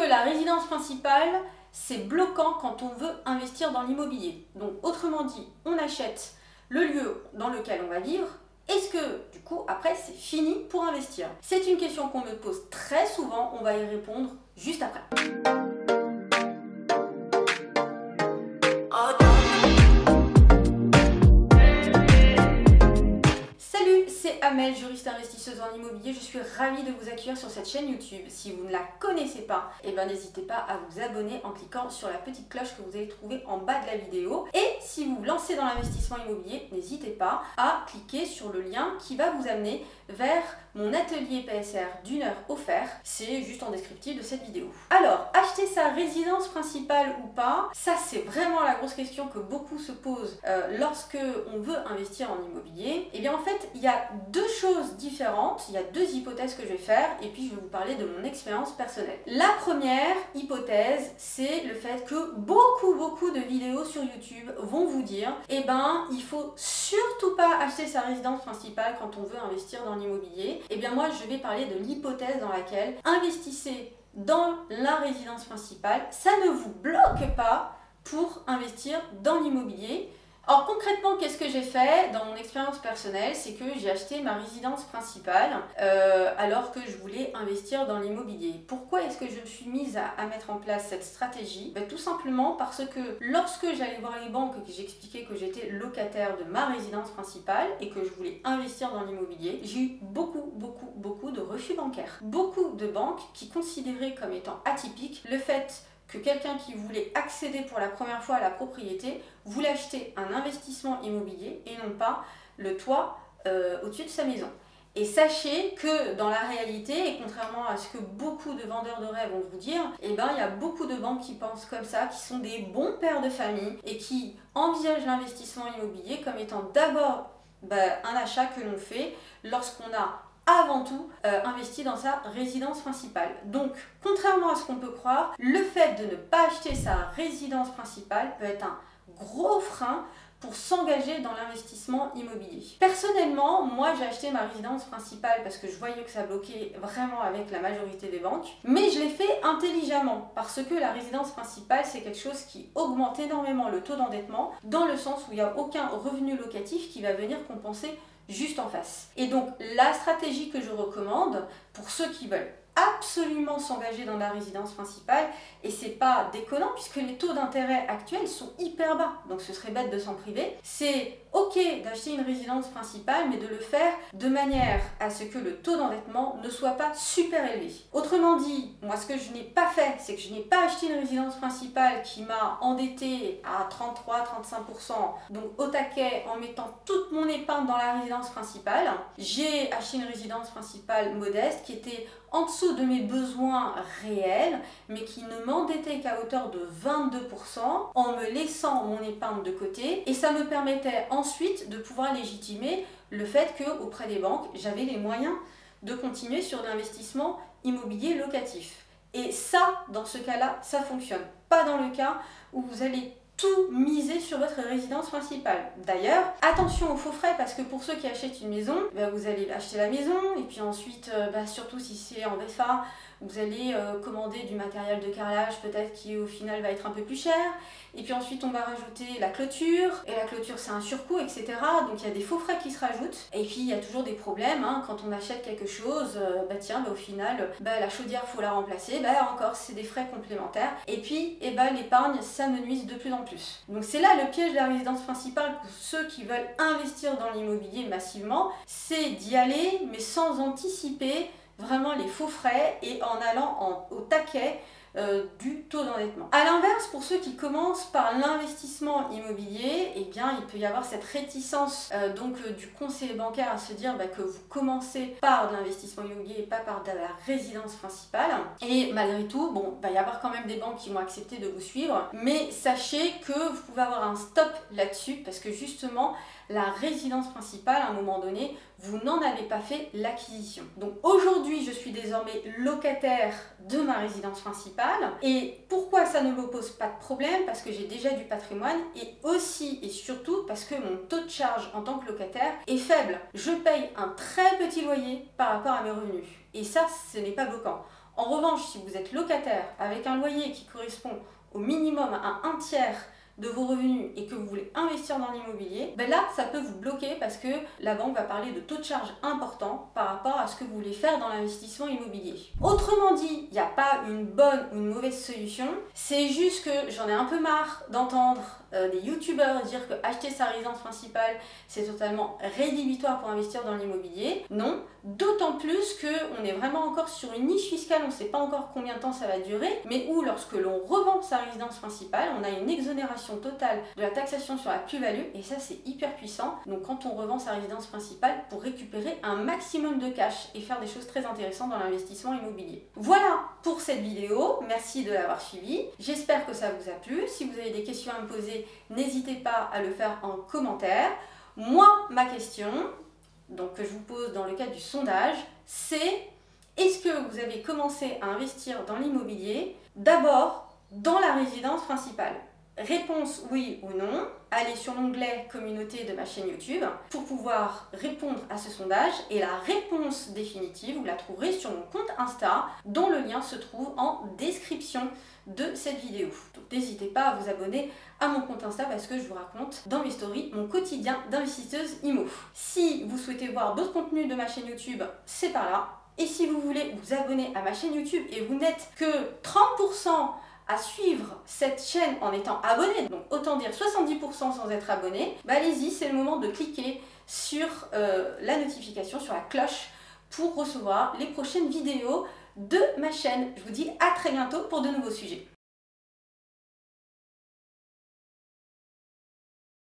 que la résidence principale, c'est bloquant quand on veut investir dans l'immobilier. Donc autrement dit, on achète le lieu dans lequel on va vivre. Est-ce que du coup après c'est fini pour investir? C'est une question qu'on me pose très souvent, on va y répondre juste après. Salut, c'est Amel, juriste investisseuse en immobilier. Je suis ravie de vous accueillir sur cette chaîne YouTube. Si vous ne la connaissez pas, n'hésitez pas à vous abonner en cliquant sur la petite cloche que vous allez trouver en bas de la vidéo. Et si vous vous lancez dans l'investissement immobilier, n'hésitez pas à cliquer sur le lien qui va vous amener vers mon atelier PSR d'1 heure offert. C'est juste en descriptif de cette vidéo. Alors, acheter sa résidence principale ou pas, ça c'est vraiment la grosse question que beaucoup se posent lorsque on veut investir en immobilier. Et bien en fait, il y a deux choses différentes, il y a deux hypothèses que je vais faire et puis je vais vous parler de mon expérience personnelle. La première hypothèse, c'est le fait que beaucoup de vidéos sur YouTube vont vous dire il faut surtout pas acheter sa résidence principale quand on veut investir dans l'immobilier. Et bien moi, je vais parler de l'hypothèse dans laquelle investissez dans la résidence principale, ça ne vous bloque pas pour investir dans l'immobilier. Alors concrètement, qu'est-ce que j'ai fait dans mon expérience personnelle? C'est que j'ai acheté ma résidence principale alors que je voulais investir dans l'immobilier. Pourquoi est-ce que je me suis mise à mettre en place cette stratégie? Tout simplement parce que lorsque j'allais voir les banques et que j'expliquais que j'étais locataire de ma résidence principale et que je voulais investir dans l'immobilier, j'ai eu beaucoup de refus bancaires. Beaucoup de banques qui considéraient comme étant atypique le fait que quelqu'un qui voulait accéder pour la première fois à la propriété voulait acheter un investissement immobilier et non pas le toit au-dessus de sa maison. Et sachez que dans la réalité, et contrairement à ce que beaucoup de vendeurs de rêves vont vous dire, il y a beaucoup de banques qui pensent comme ça, qui sont des bons pères de famille et qui envisagent l'investissement immobilier comme étant d'abord un achat que l'on fait lorsqu'on a avant tout investi dans sa résidence principale. Donc, contrairement à ce qu'on peut croire, le fait de ne pas acheter sa résidence principale peut être un gros frein pour s'engager dans l'investissement immobilier. Personnellement, moi j'ai acheté ma résidence principale parce que je voyais que ça bloquait vraiment avec la majorité des banques, mais je l'ai fait intelligemment parce que la résidence principale c'est quelque chose qui augmente énormément le taux d'endettement dans le sens où il n'y a aucun revenu locatif qui va venir compenser juste en face. Et donc la stratégie que je recommande pour ceux qui veulent absolument s'engager dans la résidence principale, et c'est pas déconnant puisque les taux d'intérêt actuels sont hyper bas, donc ce serait bête de s'en priver, c'est ok d'acheter une résidence principale mais de le faire de manière à ce que le taux d'endettement ne soit pas super élevé. Autrement dit, moi ce que je n'ai pas fait, c'est que je n'ai pas acheté une résidence principale qui m'a endetté à 33-35%, donc au taquet en mettant toute mon épargne dans la résidence principale. J'ai acheté une résidence principale modeste qui était en dessous de mes besoins réels, mais qui ne m'endettait qu'à hauteur de 22% en me laissant mon épargne de côté. Et ça me permettait ensuite de pouvoir légitimer le fait qu'auprès des banques, j'avais les moyens de continuer sur l'investissement immobilier locatif. Et ça, dans ce cas-là, ça fonctionne. Pas dans le cas où vous allez tout miser sur votre résidence principale. D'ailleurs, attention aux faux frais parce que pour ceux qui achètent une maison, vous allez acheter la maison et puis ensuite, surtout si c'est en VFA, vous allez commander du matériel de carrelage peut-être qui au final va être un peu plus cher. Et puis ensuite on va rajouter la clôture, et la clôture c'est un surcoût, etc. Donc il y a des faux frais qui se rajoutent. Et puis il y a toujours des problèmes, quand on achète quelque chose, au final, la chaudière faut la remplacer, encore c'est des frais complémentaires. Et puis l'épargne s'amenuise de plus en plus. Donc c'est là le piège de la résidence principale pour ceux qui veulent investir dans l'immobilier massivement, c'est d'y aller mais sans anticiper vraiment les faux frais et en allant au taquet du taux d'endettement. A l'inverse, pour ceux qui commencent par l'investissement immobilier, il peut y avoir cette réticence du conseiller bancaire à se dire que vous commencez par de l'investissement immobilier et pas par de la résidence principale. Et malgré tout, il va y avoir quand même des banques qui vont accepter de vous suivre, mais sachez que vous pouvez avoir un stop là-dessus parce que justement, la résidence principale, à un moment donné, vous n'en avez pas fait l'acquisition. Donc aujourd'hui, je suis désormais locataire de ma résidence principale. Et pourquoi ça ne me pose pas de problème? Parce que j'ai déjà du patrimoine et aussi et surtout parce que mon taux de charge en tant que locataire est faible. Je paye un très petit loyer par rapport à mes revenus. Et ça, ce n'est pas bloquant. En revanche, si vous êtes locataire avec un loyer qui correspond au minimum à un tiers de vos revenus et que vous voulez investir dans l'immobilier, ben là, ça peut vous bloquer parce que la banque va parler de taux de charge importants par rapport à ce que vous voulez faire dans l'investissement immobilier. Autrement dit, il n'y a pas une bonne ou une mauvaise solution, c'est juste que j'en ai un peu marre d'entendre des youtubeurs dire que acheter sa résidence principale, c'est totalement rédhibitoire pour investir dans l'immobilier. Non, d'autant plus qu'on est vraiment encore sur une niche fiscale, on ne sait pas encore combien de temps ça va durer, mais où lorsque l'on revend sa résidence principale, on a une exonération totale de la taxation sur la plus-value, et ça c'est hyper puissant. Donc quand on revend sa résidence principale pour récupérer un maximum de cash et faire des choses très intéressantes dans l'investissement immobilier. Voilà pour cette vidéo, merci de l'avoir suivie, j'espère que ça vous a plu. Si vous avez des questions à me poser, n'hésitez pas à le faire en commentaire. Moi, ma question, donc que je vous pose dans le cadre du sondage, c'est: est-ce que vous avez commencé à investir dans l'immobilier d'abord dans la résidence principale? Réponse oui ou non, allez sur l'onglet communauté de ma chaîne YouTube pour pouvoir répondre à ce sondage, et la réponse définitive vous la trouverez sur mon compte Insta dont le lien se trouve en description de cette vidéo. Donc n'hésitez pas à vous abonner à mon compte Insta parce que je vous raconte dans mes stories mon quotidien d'investisseuse IMO. Si vous souhaitez voir d'autres contenus de ma chaîne YouTube, c'est par là. Et si vous voulez vous abonner à ma chaîne YouTube et vous n'êtes que 30% à suivre cette chaîne en étant abonné, donc autant dire 70% sans être abonné, bah allez-y, c'est le moment de cliquer sur la notification, sur la cloche pour recevoir les prochaines vidéos de ma chaîne. Je vous dis à très bientôt pour de nouveaux sujets.